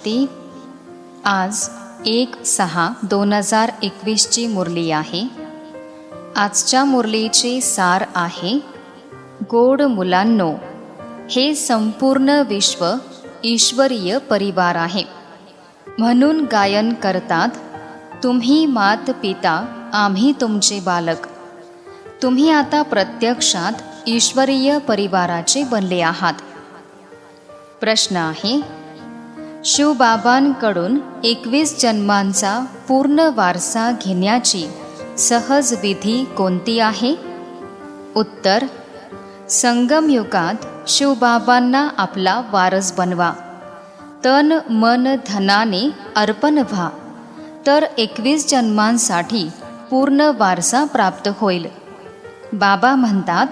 शांती. आज 1/6/2021 मुरली आहे. आजच्या मुरलीचे सार आहे, गोड मुलांनो, हे संपूर्ण विश्व ईश्वरीय परिवार आहे. म्हणून गायन करतात, तुम्ही मात पिता, आम्ही तुमचे बालक. तुम्ही आता प्रत्यक्षात ईश्वरीय परिवाराचे बनले आहात. प्रश्न आहे, शिवबाबांकडून 21 जन्मांचा पूर्ण वारसा घेण्याची सहज विधी कोणती आहे? उत्तर, संगम युगात शिवबाबांना आपला वारस बनवा. तन मन धनाने अर्पण व्हा, तर 21 जन्मांसाठी पूर्ण वारसा प्राप्त होईल. बाबा म्हणतात,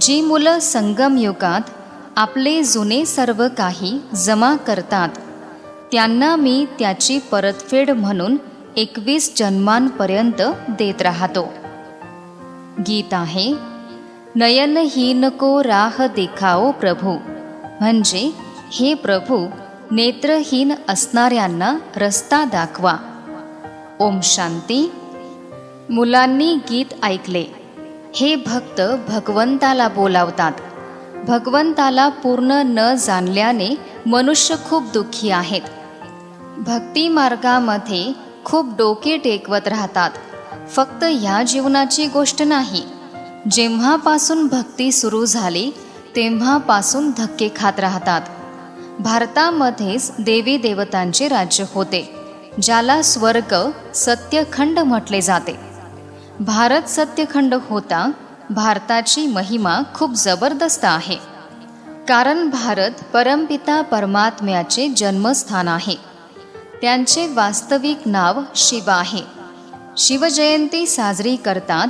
जी मुलं संगम युगात आपले जुने सर्व काही जमा करतात, त्यांना मी त्याची परतफेड म्हणून 21 जन्मांपर्यंत देत राहतो. गीत आहे, नयनहीन को राह दिखाओ प्रभू, म्हणजे हे प्रभू, नेत्रहीन असणाऱ्यांना रस्ता दाखवा. ओम शांती. मुलांनी गीत ऐकले. हे भक्त भगवंताला बोलावतात. भगवंताला पूर्ण न जाणल्याने मनुष्य खूप दुःखी आहेत. भक्ती मार्गामध्ये खूप डोके टेकवत राहतात. फक्त ह्या जीवनाची गोष्ट नाही, जेव्हापासून भक्ती सुरू झाली तेव्हापासून धक्के खात राहतात. भारतामध्येच देवी देवतांचे राज्य होते, ज्याला स्वर्ग सत्यखंड म्हटले जाते. भारत सत्यखंड होता. भारताची महिमा खूप जबरदस्त आहे, कारण भारत परमपिता परमात्म्याचे जन्मस्थान आहे. त्यांचे वास्तविक नाव शिव आहे. शिवजयंती साजरी करतात.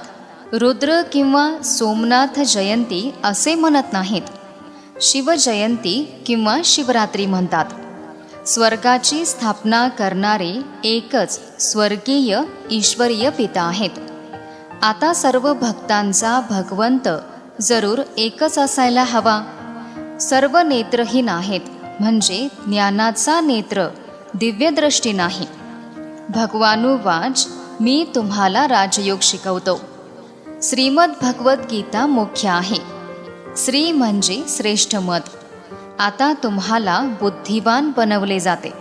रुद्र किंवा सोमनाथ जयंती असे म्हणत नाहीत. शिवजयंती किंवा शिवरात्री म्हणतात. स्वर्गाची स्थापना करणारे एकच स्वर्गीय ईश्वरीय पिता आहेत. आता सर्व भक्तांचा भगवंत जरूर एकच असायला हवा. सर्व नेत्रहीन आहेत, म्हणजे ज्ञानाचा नेत्र, दिव्यदृष्टी नाही. भगवानुवाच, मी तुम्हाला राजयोग शिकवतो. श्रीमद भगवद्गीता मुख्य आहे. श्री म्हणजे श्रेष्ठ मत. आता तुम्हाला बुद्धिवान बनवले जाते.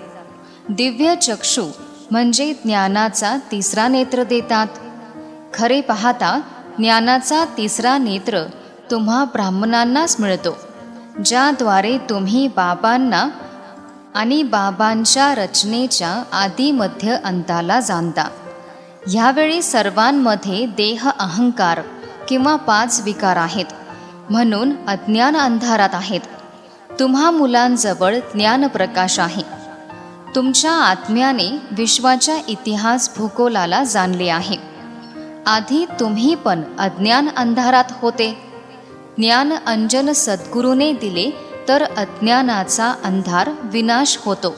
दिव्य चक्षु म्हणजे ज्ञानाचा तिसरा नेत्र देतात. खरे पाहता ज्ञानाचा तिसरा नेत्र तुम्हा ब्राह्मणांनाच मिळतो, ज्याद्वारे तुम्ही बाबांना आणि बाबांच्या रचनेच्या आदी मध्य अंताला जाणता. ह्यावेळी सर्वांमध्ये देह अहंकार किंवा 5 विकार आहेत, म्हणून अज्ञान अंधारात आहेत. तुम्हा मुलांजवळ ज्ञानप्रकाश आहे. तुमच्या आत्म्याने विश्वाच्या इतिहास भूगोलाला जाणले आहे. आधी तुम्ही पण अज्ञान अंधारात होते. ज्ञान अंजन सद्गुरूने दिले तर अज्ञानाचा अंधार विनाश होतो.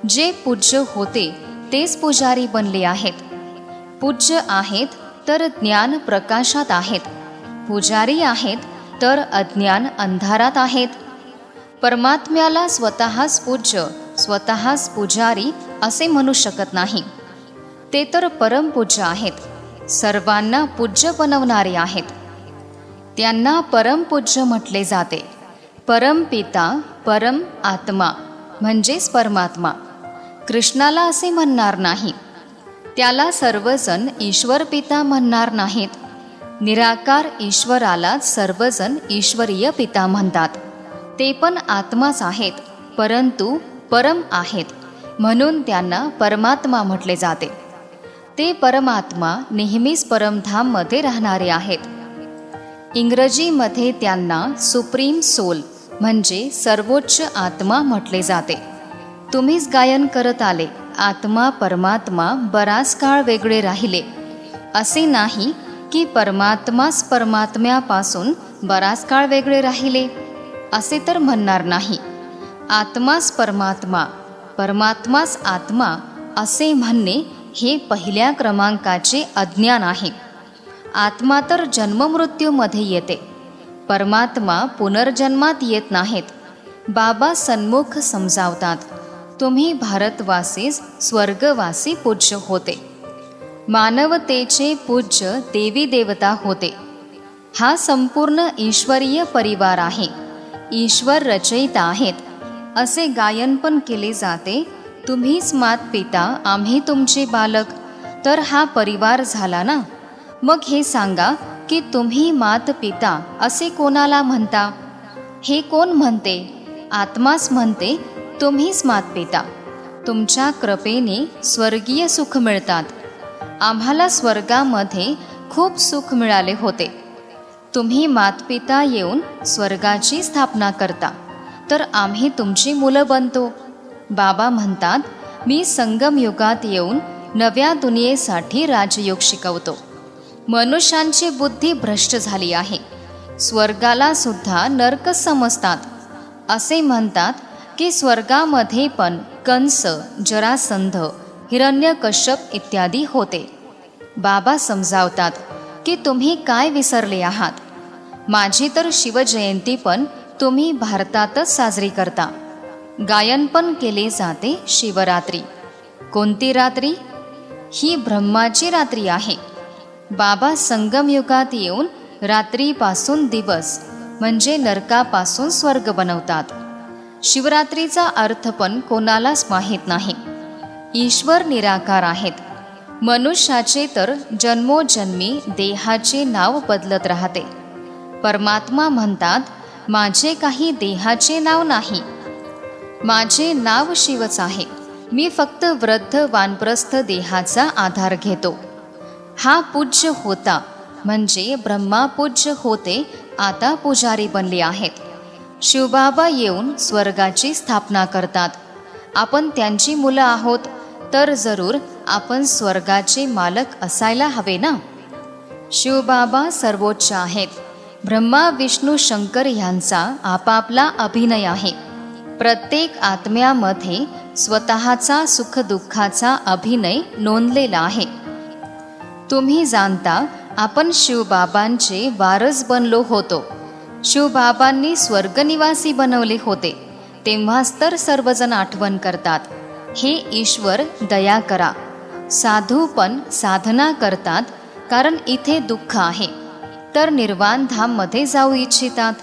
जे पूज्य होते तेच पुजारी बनले आहेत. पूज्य आहेत तर ज्ञान प्रकाशात आहेत. पुजारी आहेत तर अज्ञान अंधारात आहेत. परमात्म्याला स्वतःच पूज्य, स्वतःच पुजारी असे म्हणू शकत नाही. ते तर परमपूज्य आहेत. सर्वांना पूज्य बनवणारे आहेत. त्यांना परमपूज्य म्हटले जाते. परमपिता, परम आत्मा म्हणजेच परमात्मा. कृष्णाला असे म्हणणार नाही. त्याला सर्वजण ईश्वर पिता म्हणणार नाहीत. निराकार ईश्वराला सर्वजण ईश्वरीय पिता म्हणतात. ते पण आत्माच आहेत, परंतु परम आहेत, म्हणून त्यांना परमात्मा म्हटले जाते. ते परमात्मा नेहमीच परमधाममध्ये राहणारे आहेत. इंग्रजीमध्ये त्यांना सुप्रीम सोल म्हणजे सर्वोच्च आत्मा म्हटले जाते. तुम्हीच गायन करत आले, आत्मा परमात्मा बराच काळ वेगळे राहिले. असे नाही की परमात्माच परमात्म्यापासून बराच काळ वेगळे राहिले, असे तर म्हणणार नाही. आत्माच परमात्मा, परमात्माच आत्मा असे म्हणणे हे पहिल्या क्रमांकाचे अज्ञान आहे. आत्मा तर जन्ममृत्यूमध्ये येते. परमात्मा पुनर्जन्मात येत नाहीत. बाबा सन्मुख समजावतात, तुम्ही भारतवासीच स्वर्गवासी पूज्य होते. मानवतेचे पूज्य देवी देवता होते. हा संपूर्ण ईश्वरीय परिवार आहे. ईश्वर रचयिता आहेत असे गायन पण केले जाते. तुम्हीच मात पिता, आम्ही तुमचे बालक. तर हा परिवार झाला ना. मग हे सांगा की तुम्ही मात पिता असे कोणाला म्हणता? हे कोण म्हणते? आत्माच म्हणते तुम्हीच मात पिता. तुमच्या कृपेने स्वर्गीय सुख मिळतात. आम्हाला स्वर्गामध्ये खूप सुख मिळाले होते. तुम्ही मातपिता येऊन स्वर्गाची स्थापना करता, तर आम्ही तुमची मुलं बनतो. बाबा म्हणतात, मी संगम युगात येऊन नव्या दुनियेसाठी राजयोग शिकवतो. मनुष्यांची बुद्धी भ्रष्ट झाली आहे. स्वर्गाला सुद्धा नरक समजतात. असे म्हणतात की स्वर्गामध्ये पण कंस, जरासंध, हिरण्यकश्यप इत्यादी होते. बाबा समजावतात की तुम्ही काय विसरले आहात. माझी तर शिवजयंती पण तुम्ही भारतातच साजरी करता. गायन पण केले जाते शिवरात्री. कोणती रात्री? ही ब्रह्माची रात्री आहे. बाबा संगमयुगात येऊन रात्रीपासून दिवस म्हणजे नरकापासून स्वर्ग बनवतात. शिवरात्रीचा अर्थ पण कोणालाच माहीत नाही. ईश्वर निराकार आहेत. मनुष्याचे तर जन्मोजन्मी देहाचे नाव बदलत राहते. परमात्मा म्हणतात, माझे काही देहाचे नाव नाही. माझे नाव शिवच आहे. मी फक्त वृद्ध वानप्रस्थ देहाचा आधार घेतो. हा पूज्य होता म्हणजे ब्रह्मा पूज्य होते, आता पुजारी बनले आहेत. शिवबाबा येऊन स्वर्गाची स्थापना करतात. आपण त्यांची मुलं आहोत, तर जरूर आपण स्वर्गाचे मालक असायला हवे ना. शिवबाबा सर्वोच्च आहेत. ब्रह्मा, विष्णू, शंकर यांचा आपापला अभिनय आहे. प्रत्येक आत्म्यामध्ये स्वतःचा सुखदुःखाचा अभिनय नोंदलेला आहे. तुम्ही जाणता, आपण शिवबाबांचे वारस बनलो होतो. शिवबाबांनी स्वर्गनिवासी बनवले होते. तेव्हाच तर सर्वजण आठवण करतात, हे ईश्वर दया करा. साधू पण साधना करतात, कारण इथे दुःख आहे, तर निर्वाण धाममध्ये जाऊ इच्छितात.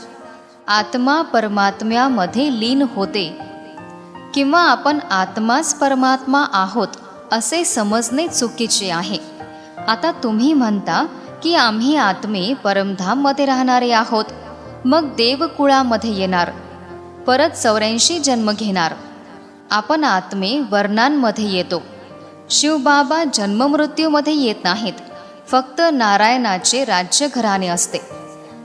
आत्मा परमात्म्यामध्ये लीन होते, किंवा आपण आत्माच परमात्मा आहोत असे समजणे चुकीचे आहे. आता तुम्ही म्हणता की आम्ही आत्मे परमधाममध्ये राहणारे आहोत, मग देवकुळामध्ये येणार, परत 84 जन्म घेणार. आपण आत्मे वर्णांमध्ये येतो. शिवबाबा जन्ममृत्यूमध्ये येत नाहीत. फक्त नारायणाचे राज्य घराणे असते.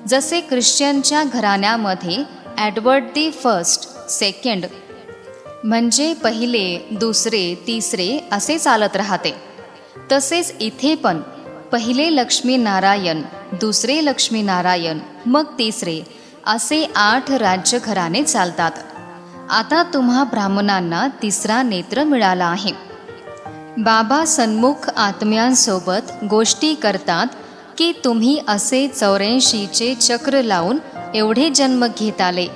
जसे ख्रिश्चनच्या घराण्यामध्ये एडवर्ड दी फर्स्ट, सेकंड म्हणजे पहिले, दुसरे, तिसरे असे चालत राहते. तसेच इथे पण पहिले लक्ष्मीनारायण, दुसरे लक्ष्मीनारायण, मग तिसरे असे 8 राज्य घराणे चालतात. आता तुम्हा ब्राह्मणांना तिसरा नेत्र मिळाला आहे. बाबा सन्मुख आत्म्यांसोबत गोष्टी करतात की तुम्ही असे 84चे चक्र लावून एवढे जन्म घेत आले.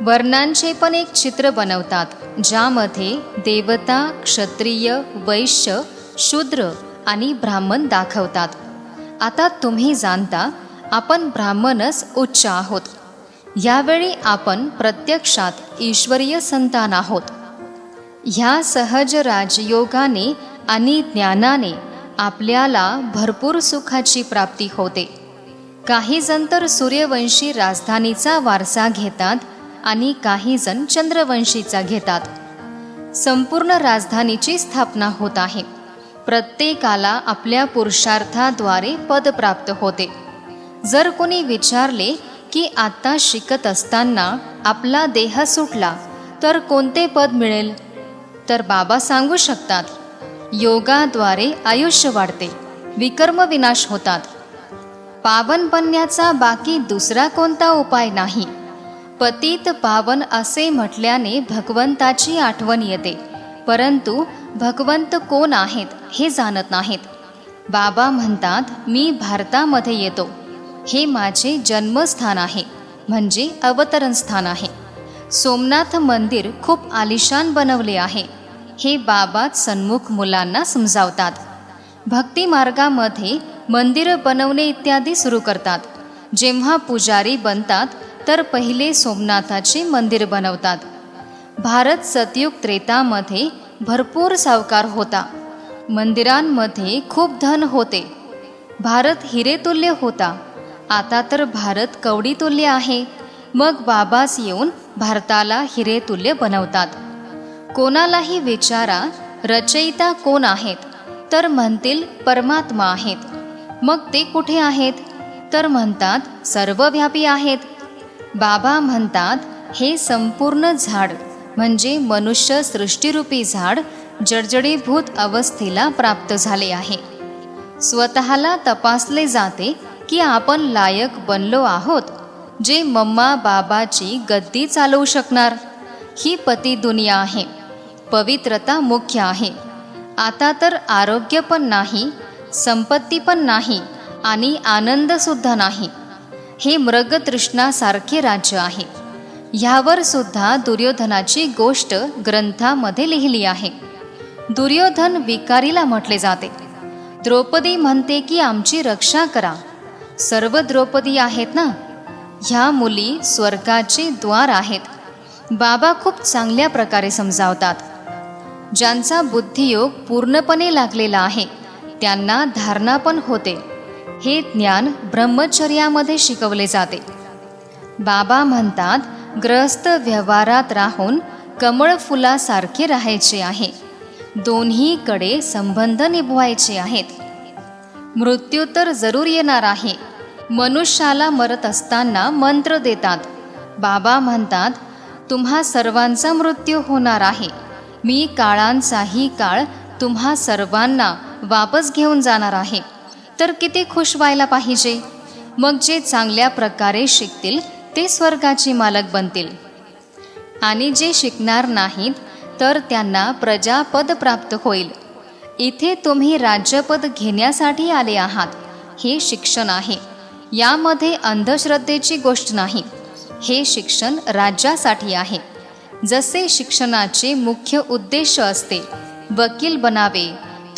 वर्णांचे पण एक चित्र बनवतात, ज्यामध्ये देवता, क्षत्रिय, वैश्य, शूद्र आणि ब्राह्मण दाखवतात. आता तुम्ही जाणता, आपण ब्राह्मणच उच्च आहोत. यावेळी आपण प्रत्यक्षात ईश्वरीय संतान आहोत. ह्या सहज राजयोगाने आणि ज्ञानाने आपल्याला भरपूर सुखाची प्राप्ती होते. काही जण तर सूर्यवंशी राजधानीचा वारसा घेतात आणि काही जण चंद्रवंशीचा घेतात. संपूर्ण राजधानीची स्थापना होत आहे. प्रत्येकाला आपल्या पुरुषार्थाद्वारे पद प्राप्त होते. जर कोणी विचारले की आता शिकत असताना आपला देह सुटला तर कोणते पद मिळेल, तर बाबा सांगू शकतात, योगाद्वारे आयुष्य वाढते, विकर्म विनाश होतात. पावन बनण्याचा बाकी दुसरा कोणता उपाय नाही. पतित पावन असे म्हटल्याने भगवंताची आठवण येते, परंतु भगवंत कोण आहेत हे जाणत नाहीत. बाबा म्हणतात, मी भारतामध्ये येतो. हे माझे जन्मस्थान आहे, म्हणजे अवतरण स्थान आहे. सोमनाथ मंदिर खूप आलिशान बनवले आहे, हे बाबाच सन्मुख मुलांना समजावतात. भक्ती मार्गामध्ये मंदिरं बनवणे इत्यादी सुरू करतात. जेव्हा पुजारी बनतात तर पहिले सोमनाथाचे मंदिर बनवतात. भारत सतयुग त्रेतामध्ये भरपूर सावकार होता. मंदिरांमध्ये खूप धन होते. भारत हिरेतुल्य होता. आता तर भारत कवडीतुल्य आहे. मग बाबाच येऊन भारताला हिरेतुल्य बनवतात. कोणालाही विचारा रचयिता कोण आहेत, तर म्हणतील परमात्मा आहेत. मग ते कुठे आहेत, तर म्हणतात सर्वव्यापी आहेत. बाबा म्हणतात हे संपूर्ण झाड म्हणजे मनुष्य सृष्टीरूपी झाड जडजडीभूत अवस्थेला प्राप्त झाले आहे. स्वतःला तपासले जाते की आपण लायक बनलो आहोत जे मम्मा बाबाची गद्दी चालवू शकणार. ही पती दुनिया आहे. पवित्रता मुख्य आहे. आता तर आरोग्य पण नाही, संपत्ती पण नाही आणि आनंदसुद्धा नाही. हे मृगतृष्णासारखे राज्य आहे. ह्यावर सुद्धा दुर्योधनाची गोष्ट ग्रंथामध्ये लिहिली आहे. दुर्योधन विकारीला म्हटले जाते. द्रौपदी म्हणते की आमची रक्षा करा. सर्व द्रौपदी आहेत ना. ह्या मुली स्वर्गाचे द्वार आहेत. बाबा खूप चांगल्या प्रकारे समजावतात. ज्यांचा बुद्धियोग पूर्णपणे लागलेला आहे त्यांना धारणा पण होते. हे ज्ञान ब्रह्मचर्यामध्ये शिकवले जाते. बाबा म्हणतात ग्रहस्थ व्यवहारात राहून कमळ फुलासारखे राहायचे आहे. दोन्हीकडे संबंध निभवायचे आहेत. मृत्यू तर जरूर येणार आहे. मनुष्याला मरत असताना मंत्र देतात. बाबा म्हणतात तुम्हा सर्वांचा मृत्यू होणार आहे. मी काळांचाही काळ तुम्हा सर्वांना वापस घेऊन जाणार आहे. तर किती खुश व्हायला पाहिजे. मग जे चांगल्या प्रकारे शिकतील ते स्वर्गाचे मालक बनतील. आणि जे शिकणार नाहीत तर त्यांना प्रजापद प्राप्त होईल. इथे तुम्ही राज्यपद घेण्यासाठी आले आहात. हे शिक्षण आहे. यामध्ये अंधश्रद्धेची गोष्ट नाही. हे शिक्षण राज्यासाठी आहे. जसे शिक्षणाचे मुख्य उद्देश असते वकील बनावे,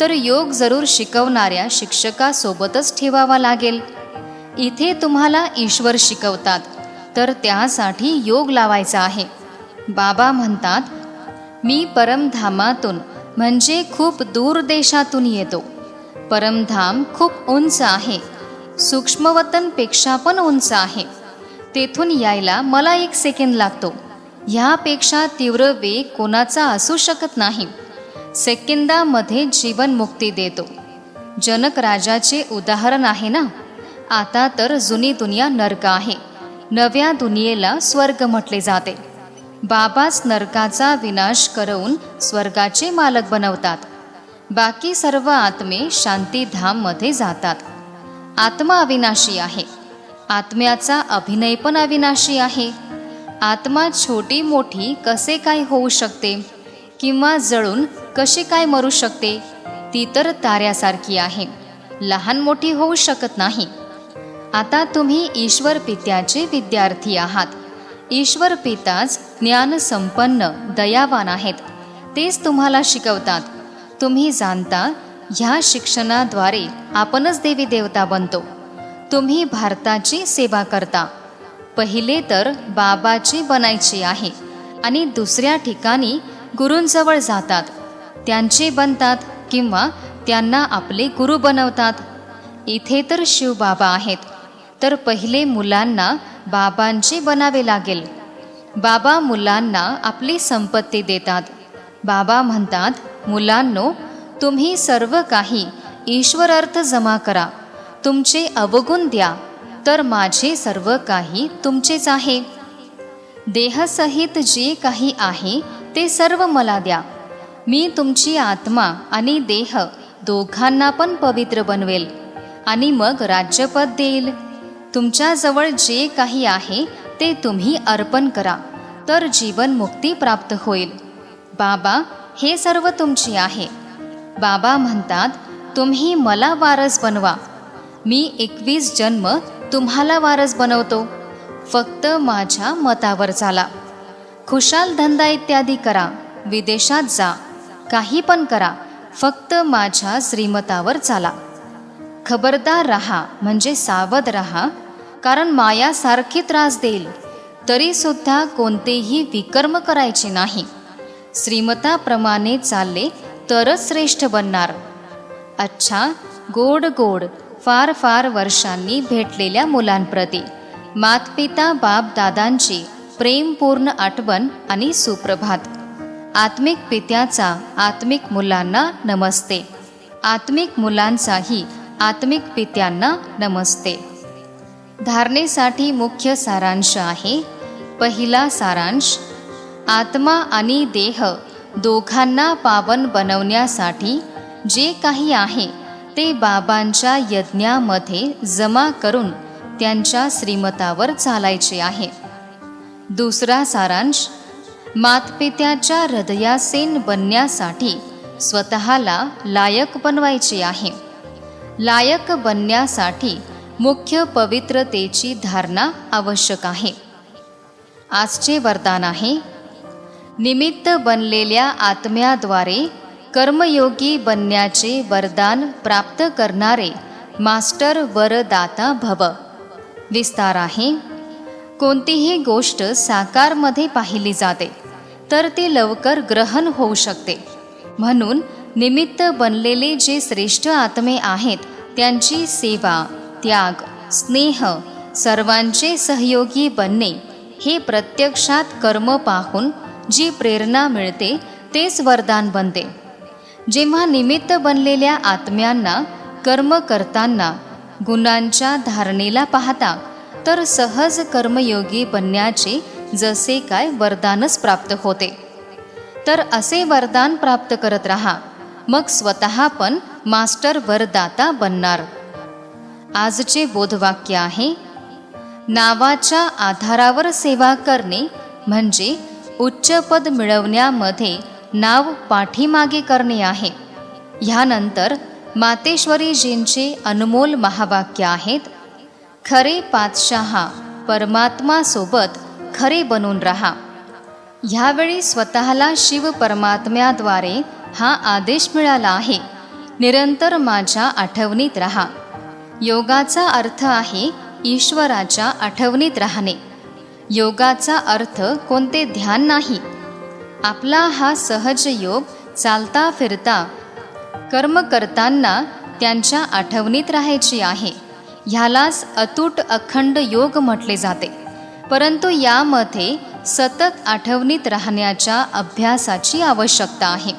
तर योग जरूर शिकवणाऱ्या शिक्षकासोबतच ठेवावा लागेल. इथे तुम्हाला ईश्वर शिकवतात तर त्यासाठी योग लावायचा आहे. बाबा म्हणतात मी परमधामातून म्हणजे खूप दूर देशातून येतो. परमधाम खूप उंच आहे. सूक्ष्मवतनपेक्षा पण उंच आहे. तेथून यायला मला 1 सेकंद लागतो. ह्यापेक्षा तीव्र वेग कोणाचा असू शकत नाही. सेकंदामध्ये जीवनमुक्ती देतो. जनक राजाचे उदाहरण आहे ना. आता तर जुनी दुनिया नरक आहे. नव्या दुनियेला स्वर्ग म्हटले जाते. बाबाच नरकाचा विनाश करवून स्वर्गाचे मालक बनवतात. बाकी सर्व आत्मे शांतीधाममध्ये जातात. आत्मा अविनाशी आहे. आत्म्याचा अभिनय पण अविनाशी आहे. आत्मा छोटी मोठी कसे काय होऊ शकते किंवा जळून कशी काय मरू शकते. ती तर ताऱ्यासारखी आहे. लहान मोठी होऊ शकत नाही. आता तुम्ही ईश्वर पित्याचे विद्यार्थी आहात. ईश्वर पिताच ज्ञानसंपन्न दयावान आहेत. तेच तुम्हाला शिकवतात. तुम्ही जाणता ह्या शिक्षणाद्वारे आपणच देवी देवता बनतो. तुम्ही भारताची सेवा करता. पहिले तर बाबाची बनायची आहे आणि दुसऱ्या ठिकाणी गुरूंजवळ जातात. त्यांचे बनतात किंवा त्यांना आपले गुरु बनवतात. इथे तर शिवबाबा आहेत, तर पहिले मुलांना बाबांचे बनावे लागेल. बाबा मुलांना आपली संपत्ती देतात. बाबा म्हणतात मुलांनो, तुम्ही सर्व काही ईश्वर अर्थ जमा करा. तुमचे अवगुण द्या, तर माझे सर्व काही तुमचेच आहे. देहसहित जे काही आहे ते सर्व मला द्या. मी तुमची आत्मा आणि देह दोघांना पण पवित्र बनवेल आणि मग राज्यपद देईल. तुमच्याजवळ जे काही आहे ते तुम्ही अर्पण करा, तर जीवनमुक्ती प्राप्त होईल. बाबा हे सर्व तुमचे आहे. बाबा म्हणतात तुम्ही मला वारस बनवा. मी 21 जन्म तुम्हाला वारस बनवतो. फक्त माझ्या मतावर चाला. खुशाल धंदा इत्यादी करा, विदेशात जा, काही पण करा, फक्त माझ्या श्रीमतावर चाला. खबरदार रहा म्हणजे सावध रहा, कारण माया सारखी त्रास देईल. तरीसुद्धा कोणतेही विकर्म करायचे नाही. श्रीमताप्रमाणे चालले तरच श्रेष्ठ बनणार. अच्छा, गोड गोड फार फार वर्षांनी भेटलेल्या मुलांप्रती मातपिता बाप दादांची प्रेमपूर्ण आठवण आणि सुप्रभात. आत्मिक पित्याचा आत्मिक मुलांना नमस्ते. आत्मिक मुलांचाही आत्मिक पित्यांना नमस्ते. धारणेसाठी मुख्य सारांश आहे. पहिला सारांश, आत्मा आणि देह दोघांना पावन बनवण्यासाठी जे काही आहे ते बाबांच्या यज्ञामध्ये जमा करून त्यांच्या श्रीमतावर चालायचे आहे. दुसरा सारांश, मातपित्याच्या हृदयासीन बनण्यासाठी स्वतःला लायक बनवायचे आहे. लायक बनण्यासाठी मुख्य पवित्रतेची धारणा आवश्यक आहे. आजचे वरदान आहे, निमित्त बनलेल्या आत्म्याद्वारे कर्मयोगी बनण्याचे वरदान प्राप्त करणारे मास्टर वरदाता भव. विस्तार आहे, कोणतीही गोष्ट साकारमध्ये पाहिली जाते तर ती लवकर ग्रहण होऊ शकते. म्हणून निमित्त बनलेले जे श्रेष्ठ आत्मे आहेत त्यांची सेवा, त्याग, स्नेह, सर्वांचे सहयोगी बनणे हे प्रत्यक्षात कर्म पाहून जी प्रेरणा मिळते तेच वरदान बनते. जेव्हा निमित्त बनलेल्या आत्म्यांना कर्म करताना गुणांच्या धारणेला पाहता तर सहज कर्मयोगी बनण्याचे जसे काय वरदानच प्राप्त होते. तर असे वरदान प्राप्त करत राहा, मग स्वतः पण मास्टर वरदाता बनणार. आजचे बोधवाक्य आहे, नावाच्या आधारावर सेवा करणे म्हणजे उच्च पद मिळवण्यामध्ये नाव पाठीमागे करणे आहे. ह्यानंतर मातेश्वरीजींचे अनमोल महावाक्य आहेत, खरे पातशाहा परमात्मासोबत खरे बनून राहा. ह्यावेळी स्वतःला शिव परमात्म्याद्वारे हा आदेश मिळाला आहे, निरंतर माझ्या आठवणीत राहा. योगाचा अर्थ आहे ईश्वराच्या आठवणीत राहणे. योगाचा अर्थ कोणते ध्यान नाही. आपला हा सहज योग चालता फिरता कर्म करताना त्यांच्या आठवणीत राहायची आहे. ह्यालाच अतूट अखंड योग म्हटले जाते. परंतु यामध्ये सतत आठवणीत राहण्याच्या अभ्यासाची आवश्यकता आहे.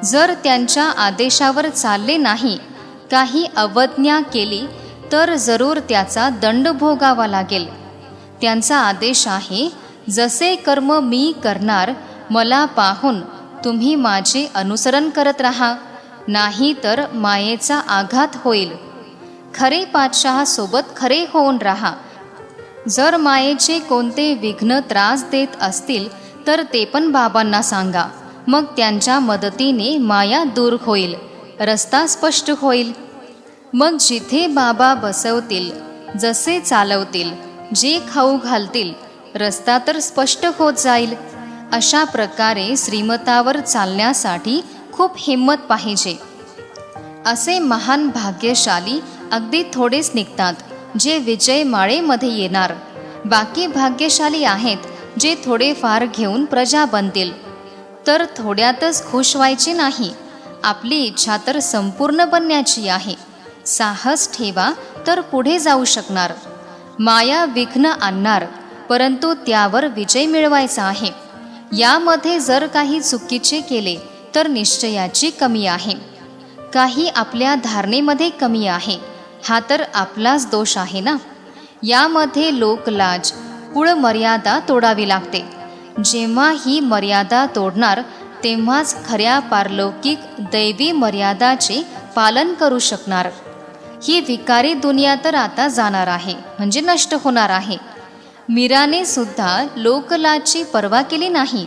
जर त्यांच्या आदेशावर चालले नाही, काही अवज्ञा केली तर जरूर त्याचा दंड भोगावा लागेल. त्यांचा आदेश आहे, जसे कर्म मी करणार मला पाहून तुम्ही माझे अनुसरण करत राहा, नाही तर मायेचा आघात होईल. खरे पातशहासोबत खरे होऊन राहा. जर मायेचे कोणते विघ्न त्रास देत असतील तर ते पण बाबांना सांगा. मग त्यांच्या मदतीने माया दूर होईल, रस्ता स्पष्ट होईल. मग जिथे बाबा बसवतील, जसे चालवतील, जे खाऊ घालतील, रस्ता तर स्पष्ट होत जाईल. अशा प्रकारे श्रीमतावर चालण्यासाठी खूप हिंमत पाहिजे. असे महान भाग्यशाली अगदी थोडेच निघतात जे विजय माळेमध्ये येणार. बाकी भाग्यशाली आहेत जे थोडेफार घेऊन प्रजा बनतील. तर थोड्यातच खुश व्हायचे नाही. आपली इच्छा तर संपूर्ण बनण्याची आहे. साहस ठेवा तर पुढे जाऊ शकणार. माया विघ्न आणणार, परंतु त्यावर विजय मिळवायचा आहे. यामध्ये जर काही चुकीचे केले तर निश्चयाची कमी आहे. काही आपल्या धारणेमध्ये कमी आहे, हा तर आपलाच दोष आहे ना. यामध्ये लोकलाज, कुळ मर्यादा तोडावी लागते. जेव्हा ही मर्यादा तोडणार तेव्हाच खऱ्या पारलौकिक दैवी मर्यादाचे पालन करू शकणार. ही विकारी दुनिया तर आता जाणार आहे, म्हणजे नष्ट होणार आहे. मीराने सुद्धा लोकलाजची पर्वा केली नाही,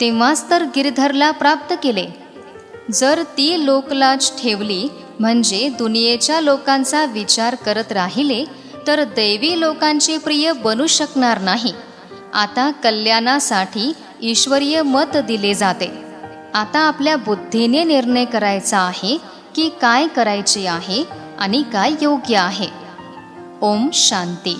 तेव्हाच तर गिरधरला प्राप्त केले. जर ती लोकलाज ठेवली म्हणजे दुनियेच्या लोकांचा विचार करत राहिले तर दैवी लोकांचे प्रिय बनू शकणार नाही. आता कल्याणासाठी ईश्वरीय मत दिले जाते. आता आपल्या बुद्धीने निर्णय करायचा आहे की काय करायचे आहे आणि काय योग्य आहे. ओम शांती.